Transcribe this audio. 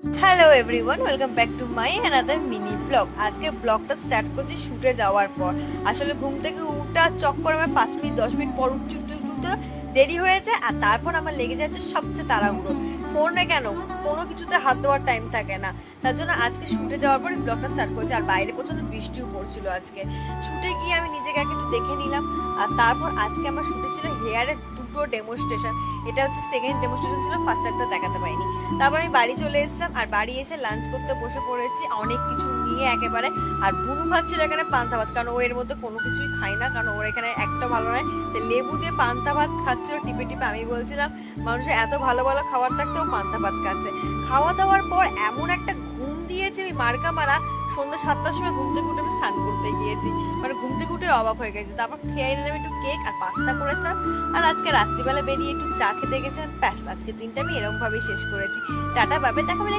Hello everyone, welcome back to my another mini blog. আজকে ব্লগটা start করছি শুটে যাওয়ার পর। আসলে ঘুম থেকে উঠা চক্কর আমার 5 মিনিট 10 মিনিট পর উঠতে দেরি হয়েছে, আর তারপর আমার লেগে যাচ্ছে সবচেয়ে তাড়াহুড়ো। ফোনে কেন কোনো কিছুতে হাত দেওয়ার টাইম থাকে না, তার জন্য আজকে শুটে যাওয়ার পর ব্লগটা স্টার্ট করেছি। আর বাইরে প্রচন্ড বৃষ্টিও পড়ছিল আজকে। শুটে গিয়ে আমি নিজেকে একটু দেখে নিলাম। আর তারপর আজকে আমার শুটে ছিল হেয়ারের দুটো ডেমোস্ট্রেশন। এটা হচ্ছে সেকেন্ড ডেমোস্ট্রেশন ছিল, ফার্স্ট একটা দেখাতে পাইনি। তারপর আমি বাড়ি চলে এসেছিলাম, আর বাড়ি এসে লাঞ্চ করতে বসে পড়েছি অনেক কিছু নিয়ে একেবারে। আর বুনু খাচ্ছিল এখানে পান্তা ভাত, কারণ ও এর মধ্যে কোনো কিছুই খায় না, কারণ ওর এখানে একটা ভালো নয়। তো লেবু দিয়ে পান্তা ভাত খাচ্ছিল টিপে টিপে। আমি বলছিলাম মানুষের এত ভালো ভালো খাবার থাকতে ও পান্তা ভাত খাচ্ছে। খাওয়া দাওয়ার পর এমন একটা ঘুম দিয়েছে আমি মার্কা মারা। সন্ধ্যা 7টার সময় ঘুম থেকে উঠে আমি স্নান করতে গিয়েছি, মানে ঘুম থেকে উঠে অবাক হয়ে গেছে। তারপর খেয়ে নিলাম একটু কেক আর পাস্তা করেছিলাম। আর আজকে রাত্রিবেলা বেরিয়ে একটু চা খেতে গেছিলাম। ব্যাস, আজকে দিনটা আমি এরকম ভাবেই শেষ করেছি। টাটা, বাবে, দেখা হবে।